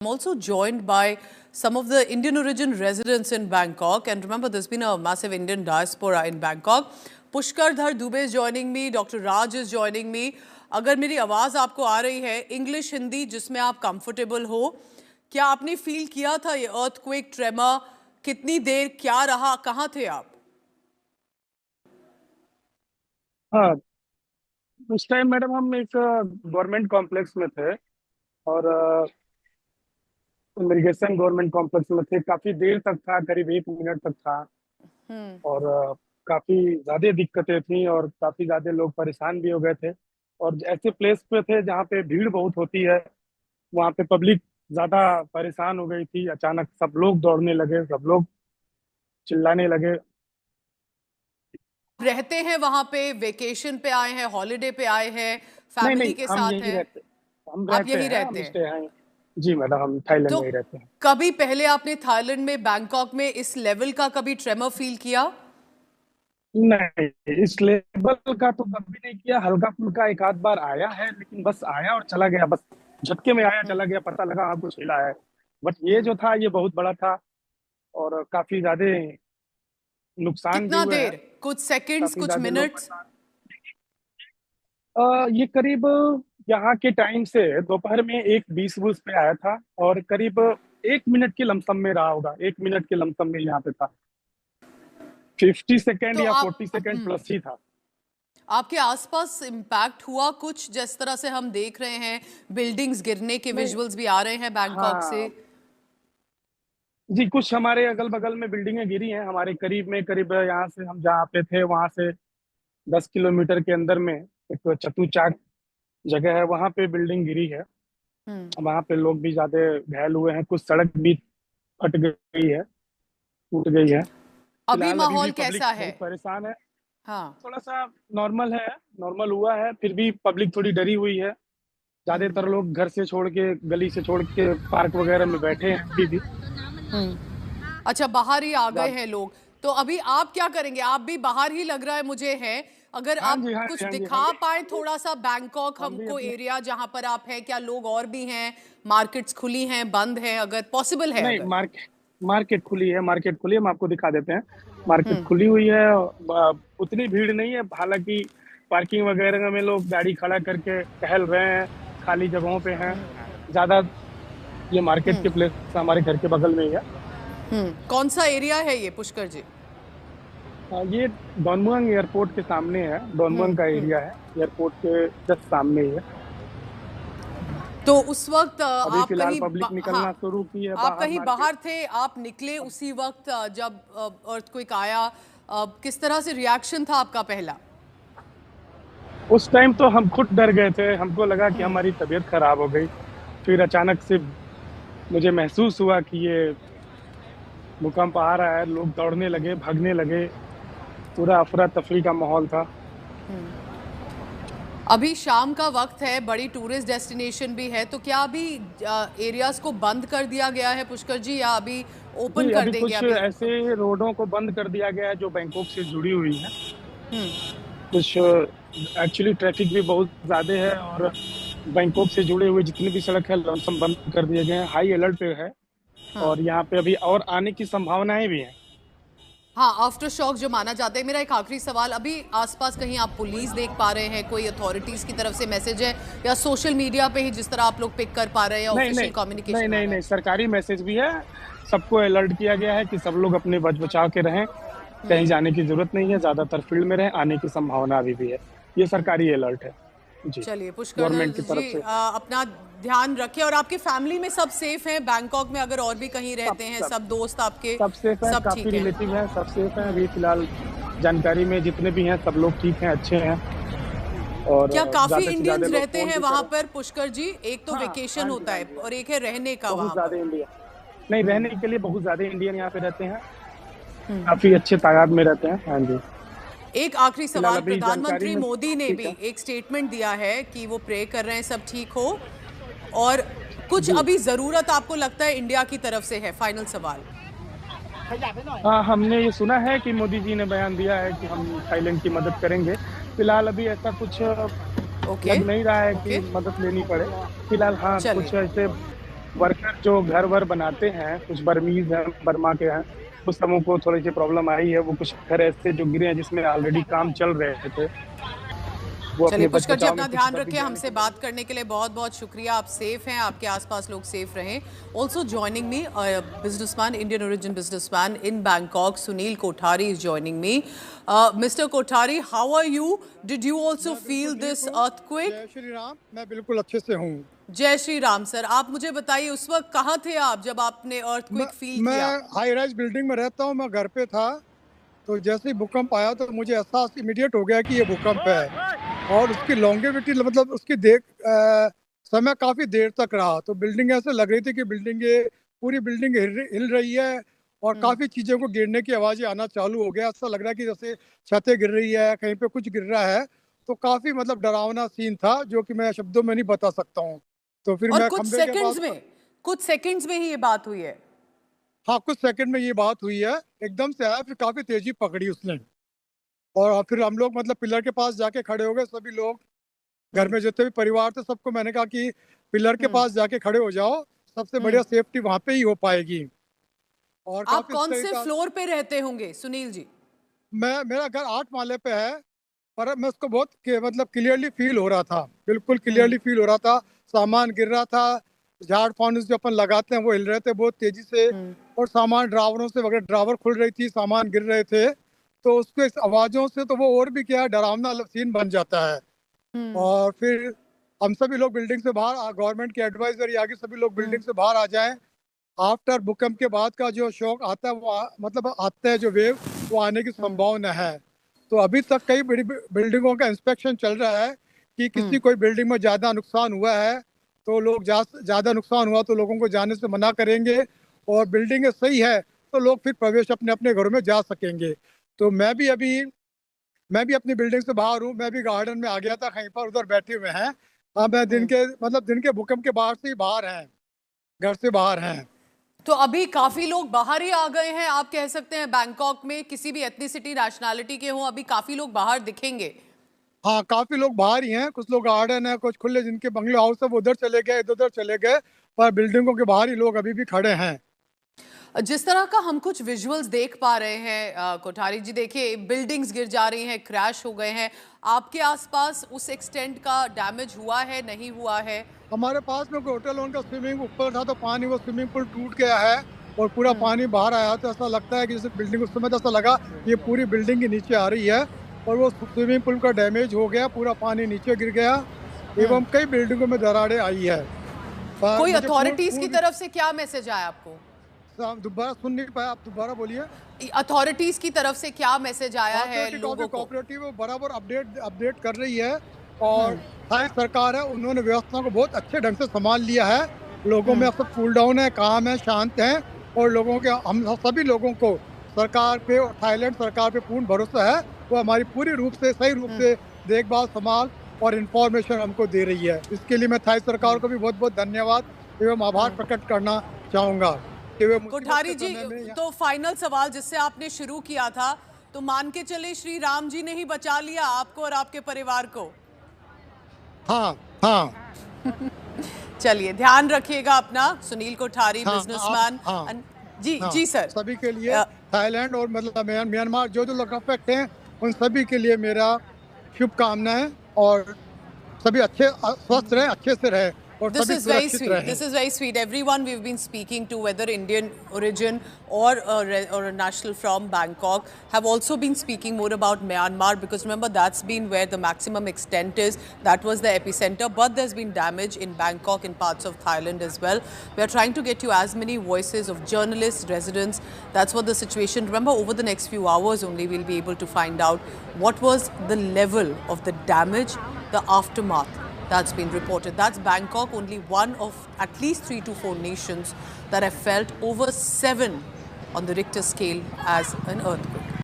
I'm also joined by some of the Indian origin residents in Bangkok. And remember, there's been a massive Indian diaspora in Bangkok. Pushkar Dhar Dubey is joining me. Dr. Raj is joining me. अगर मेरी आवाज़ आपको आ रही है, English Hindi जिसमें आप comfortable हो, क्या आपने फील किया था ये अर्थक्वेक ट्रेमर? कितनी देर क्या रहा? कहाँ थे आप? हाँ, उस टाइम मैडम हम एक गवर्नमेंट कॉम्प्लेक्स में थे और इरिगेशन गवर्नमेंट कॉम्प्लेक्स में थे। काफी देर तक था, करीब 1 मिनट तक था और काफी ज्यादा दिक्कतें थी और काफी ज्यादा लोग परेशान भी हो गए थे। और ऐसे प्लेस पे थे जहाँ पे भीड़ बहुत होती है, वहाँ पे पब्लिक ज्यादा परेशान हो गई थी। अचानक सब लोग दौड़ने लगे, सब लोग चिल्लाने लगे। रहते हैं वहाँ पे, वेकेशन पे आए हैं, हॉलिडे पे आए हैं, नहीं फैमिली नहीं, के हम साथ यही हैं? रहते हम आप रहते यहीं हैं, रहते हम हैं? स्टे हैं। जी मैडम, हम थाईलैंड तो में ही रहते हैं। कभी पहले आपने थाईलैंड में, बैंकॉक में इस लेवल का कभी ट्रेमर फील किया? नहीं, इस लेवल का तो कभी नहीं किया। हल्का फुल्का एक आध बार आया है, लेकिन बस आया और चला गया। बस झटके में आया, चला गया, पता लगा हाँ कुछ हिला है। बट ये जो था, ये बहुत बड़ा था और काफी ज्यादा नुकसान भी कितना हुए हैं। देर? कुछ सेकंड्स, काफी कुछ ज्यादा लोग मिनट्स? परेशान। ये करीब यहाँ के टाइम से दोपहर में 1:20 पे आया था और करीब 1 मिनट के लमसम में रहा होगा। 1 मिनट के लमसम में यहाँ पे था। 50 सेकेंड तो या आप 40 सेकेंड प्लस ही था। आपके आसपास इम्पैक्ट हुआ कुछ? जिस तरह से हम देख रहे हैं, बिल्डिंग्स गिरने के नहीं, विजुअल्स भी आ रहे हैं बैंकॉक से। हाँ जी, कुछ हमारे अगल बगल में बिल्डिंगें गिरी हैं। हमारे करीब में, करीब यहाँ से हम जहाँ पे थे वहां से 10 किलोमीटर के अंदर में एक चतुचाक जगह है, वहां पे बिल्डिंग गिरी है। हम्म। वहां पे लोग भी ज्यादा घायल हुए हैं। कुछ सड़क भी फट गई है, टूट गई है। अभी फिलहाल अभी भी माहौल पब्लिक कैसा है? बहुत परेशान है। हाँ। थोड़ा सा नॉर्मल है, नॉर्मल हुआ है। फिर भी पब्लिक थोड़ी डरी हुई है। ज्यादातर लोग घर से छोड़ के, गली से छोड़ के पार्क वगैरह में बैठे हैं अभी भी। अच्छा, बाहर ही आ गए ज्यादा- हैं लोग। तो अभी आप क्या करेंगे? आप भी बाहर ही लग रहा है मुझे है। अगर हाँ आप जी, हाँ जी, कुछ हाँ जी, दिखा पाए थोड़ा सा बैंकॉक हम भी हमको, अपने। एरिया जहां पर आप हैं, क्या लोग और भी हैं? मार्केट्स खुली हैं, बंद हैं? अगर पॉसिबल है नहीं, अगर। मार्केट खुली है, मार्केट खुली है। हम आपको दिखा देते हैं। मार्केट खुली हुई है। उतनी भीड़ नहीं है, हालांकि पार्किंग वगैरह में लोग गाड़ी खड़ा करके टहल रहे हैं, खाली जगहों पे हैं ज्यादा। ये मार्केट के प्लेस हमारे घर के बगल में ही है। कौन सा एरिया है ये पुष्कर जी? ये डोनमुअंग एयरपोर्ट के सामने है। डोनमुअंग का एरिया है, एयरपोर्ट के जस्ट सामने ही है। तो उस वक्त अभी आप फिलहाल कहीं पब्लिक हाँ, निकलना शुरू की है आप बाहर कहीं मार्केट। बाहर थे, आप निकले उसी वक्त जब अर्थक्वेक आया। किस तरह से रिएक्शन था आपका पहला? उस टाइम तो हम खुद डर गए थे। हमको लगा कि हमारी तबीयत खराब हो गई। फिर अचानक से मुझे महसूस हुआ कि ये भूकंप आ रहा है। लोग दौड़ने लगे, भागने लगे। पूरा अफरा तफरी का माहौल था। अभी शाम का वक्त है, बड़ी टूरिस्ट डेस्टिनेशन भी है, तो क्या अभी एरियाज को बंद कर दिया गया है पुष्कर जी, या अभी ओपन जी, कर अभी देंगे कुछ अभी? ऐसे रोडों को बंद कर दिया गया है जो बैंकॉक से जुड़ी हुई है। हम्म। कुछ एक्चुअली ट्रैफिक भी बहुत ज्यादा है और बैंकॉक से जुड़े हुए जितनी भी सड़क है लमसम बंद कर दिए गए हैं। हाई अलर्ट पे है हाँ और यहाँ पे अभी और आने की संभावनाएं भी हैं। हाँ, आफ्टर शॉक जो माना जाता है। मेरा एक आखिरी सवाल, अभी आसपास कहीं आप पुलिस देख पा रहे हैं? कोई अथॉरिटीज की तरफ से मैसेज है, या सोशल मीडिया पे ही जिस तरह आप लोग पिक कर पा रहे हैं, या नहीं नहीं, ऑफिशियल कम्युनिकेशन आ रहा नहीं, है? सरकारी मैसेज भी है। सबको अलर्ट किया गया है कि सब लोग अपने बच बचाव के रहें। कहीं जाने की जरूरत नहीं है, ज्यादातर फील्ड में रहें। आने की संभावना अभी भी है। ये सरकारी अलर्ट है जी, चलिए पुष्कर गवर्नमेंट की जी, तरफ से। अपना ध्यान रखें। और आपके फैमिली में सब सेफ हैं बैंकॉक में? अगर और भी कहीं सब रहते हैं, सब सब दोस्त आपके, सब सेफ है, सब काफी ठीक हैं? रिलेटिव है, सब सेफ है। अभी फिलहाल जानकारी में जितने भी हैं सब लोग ठीक हैं, अच्छे हैं। और क्या काफी ज्यादा से ज्यादा इंडियंस लोग रहते फोन हैं भी वहां करें। पर पुष्कर जी? एक तो हाँ, वेकेशन हाँ जी, होता हाँ है जी, और एक है रहने का बहुत वहां ज्यादा पर। इंडिया। नहीं, रहने के लिए बहुत ज्यादा इंडियन यहाँ पे रहते हैं। काफी अच्छे तादाद में रहते हैं। हाँ जी। एक आखिरी फिलहाल सवाल, अभी जानकारी प्रधानमंत्री में मोदी ने ठीक भी है एक स्टेटमेंट दिया है कि वो प्रे कर रहे हैं सब ठीक हो, और कुछ जी। अभी जरूरत आपको लगता है इंडिया की तरफ से है? फाइनल सवाल। हाँ, हमने ये सुना है कि मोदी जी ने बयान दिया है कि हम थाईलैंड की मदद करेंगे। फिलहाल अभी ऐसा कुछ ओके। लग नहीं रहा है कि ओके, मदद लेनी पड़े। फिलहाल हाँ, चलिए। कुछ ऐसे वर्कर जो घर वर बनाते हैं, कुछ बर्मीज हैं, बर्मा के हैं, उस समूह को थोड़ी सी प्रॉब्लम आई है। वो कुछ घर ऐसे जो गिरे हैं जिसमें ऑलरेडी काम चल रहे थे, वो चलिए अपने बच पुष्कर जी, बचाव में अपना कुछ ध्यान बच रखें। गए हमसे हैं। बात करने के लिए बहुत बहुत शुक्रिया। आप सेफ हैं, आपके आसपास लोग सेफ रहें। Also joining me businessman, Indian origin businessman in Bangkok, Sunil Kothari is joining me. Mister Kothari, how are you? Did you also feel this earthquake? जय श्री राम। मैं बिल्कुल अच्छे से हूँ। जय श्री राम सर। आप मुझे बताइए, उस वक्त कहाँ थे आप जब आपने मैं अर्थक्वेक फील मैं किया? हाई राइज बिल्डिंग में रहता हूँ। मैं घर पे था, तो जैसे ही भूकंप आया तो मुझे एहसास इमीडिएट हो गया कि ये भूकंप है। और उसकी लॉन्गेविटी, मतलब उसकी समय काफ़ी देर तक रहा। तो बिल्डिंग ऐसे लग रही थी कि पूरी बिल्डिंग हिल रही है, और काफ़ी चीज़ों को गिरने की आवाज़ें आना चालू हो गया। ऐसा लग रहा है कि जैसे छतें गिर रही है, कहीं पे कुछ गिर रहा है। तो काफ़ी मतलब डरावना सीन था, जो कि मैं शब्दों में नहीं बता सकता हूँ। तो फिर और मैं खंबे के पास, कुछ सेकंड्स में ही ये बात हुई है। हाँ, कुछ सेकंड में ये बात हुई है। एकदम से आया, फिर काफ़ी तेज़ी पकड़ी उसने। और फिर हम लोग मतलब पिलर के पास जाके खड़े हो गए सभी लोग। घर में जितने भी परिवार थे, सबको मैंने कहा कि पिलर के पास जाके खड़े हो जाओ, सबसे बढ़िया सेफ्टी वहाँ पे ही हो पाएगी। और आप काफ़ी कौन सही से था। फ्लोर पे रहते होंगे सुनील जी? मेरा घर 8 माले पे है, पर मैं उसको बहुत मतलब क्लियरली फील हो रहा था। बिल्कुल हम्म। क्लियरली फील हो रहा था। सामान गिर रहा था, झाड़ फानुस जो अपन लगाते हैं वो हिल रहे थे बहुत तेजी से। हम्म। और सामान ड्रावरों से वगैरह, ड्रावर खुल रही थी, सामान गिर रहे थे। तो उसके इस आवाज़ों से तो वो और भी क्या है, डरावना सीन बन जाता है। हम्म। और फिर हम सभी लोग बिल्डिंग से बाहर, गवर्नमेंट के एडवाइजर या आगे सभी लोग बिल्डिंग से बाहर आ जाएं। आफ्टर भूकंप के बाद का जो शॉक आता है, वो मतलब आता है जो वेव, वो आने की संभावना है। तो अभी तक कई बड़ी बिल्डिंगों का इंस्पेक्शन चल रहा है कि किसी कोई बिल्डिंग में ज़्यादा नुकसान हुआ है तो लोग ज़्यादा नुकसान हुआ तो लोगों को जाने से मना करेंगे। और बिल्डिंगें सही है तो लोग फिर प्रवेश अपने अपने घरों में जा सकेंगे। तो मैं भी अपनी बिल्डिंग से बाहर हूँ। मैं भी गार्डन में आ गया था, कहीं पर उधर बैठे हुए हैं। अब मैं दिन के भूकंप के बाहर से ही बाहर हैं, घर से बाहर हैं। तो अभी काफी लोग बाहर ही आ गए हैं, आप कह सकते हैं। बैंकॉक में किसी भी एथनिसिटी, नेशनैलिटी के हों, अभी काफी लोग बाहर दिखेंगे। हाँ, काफी लोग बाहर ही हैं। कुछ लोग गार्डन है, कुछ खुले जिनके बंगले हाउस है वो उधर चले गए, इधर उधर चले गए। पर बिल्डिंगों के बाहर ही लोग अभी भी खड़े हैं। जिस तरह का हम कुछ विजुअल्स देख पा रहे हैं कोठारी जी, देखिए बिल्डिंग्स गिर जा रही हैं, क्रैश हो गए हैं। आपके आसपास उस एक्सटेंट का डैमेज हुआ है, नहीं हुआ है? हमारे पास में कोई होटल, उनका स्विमिंग ऊपर था तो पानी, वो स्विमिंग पूल टूट गया है और पूरा पानी बाहर आया। तो ऐसा लगता है कि जैसे बिल्डिंग, उस समय तो ऐसा लगा ये पूरी बिल्डिंग ही नीचे आ रही है। और वो स्विमिंग पूल का डैमेज हो गया, पूरा पानी नीचे गिर गया एवं कई बिल्डिंगों में दरारें आई है। पर कोई मुझे अथॉरिटीज की तरफ से क्या मैसेज आया आपको? दोबारा सुन नहीं पाया, आप दोबारा बोलिए। अथॉरिटीज की तरफ से क्या मैसेज आया है अथॉरिटी काफी लोगों को? कोऑपरेटिव है, बराबर अपडेट कर रही है। और थाई सरकार है, उन्होंने व्यवस्था को बहुत अच्छे ढंग से संभाल लिया है। लोगों में अब सब कूल डाउन है, काम है, शांत हैं। और लोगों के, हम सभी लोगों को सरकार पे और थाईलैंड सरकार पे पूर्ण भरोसा है। वो हमारी पूरी रूप से, सही रूप से देखभाल, संभाल और इंफॉर्मेशन हमको दे रही है। इसके लिए मैं थाई सरकार को भी बहुत बहुत धन्यवाद एवं आभार प्रकट करना चाहूँगा कि वे मुसीबत कोठारी के जी, समय में तो फाइनल सवाल जिससे आपने शुरू किया था, तो मान के चले श्री राम जी ने ही बचा लिया आपको और आपके परिवार को? हाँ, हाँ, चलिए, ध्यान रखिएगा अपना। सुनील कोठारी, हाँ, बिजनेसमैन। हाँ, जी हाँ, जी सर। सभी के लिए, थाईलैंड और मतलब म्यांमार जो जो लोग अफेक्ट हैं, उन सभी के लिए मेरा शुभकामनाएं। और सभी अच्छे स्वस्थ रहे, अच्छे से रहे और This सभी is very सुरक्षित sweet. रहें। This is very sweet. Everyone we've been speaking to, whether Indian origin or a national from Bangkok, have also been speaking more about Myanmar, because remember that's been where the maximum extent is. That was the epicenter, but there's been damage in Bangkok, in parts of Thailand as well. We are trying to get you as many voices of journalists, residents. That's what the situation. Remember, over the next few hours only, we'll be able to find out what was the level of the damage, the aftermath that's been reported. That's Bangkok, only one of at least 3 to 4 nations that have felt over 7 on the Richter scale as an earthquake.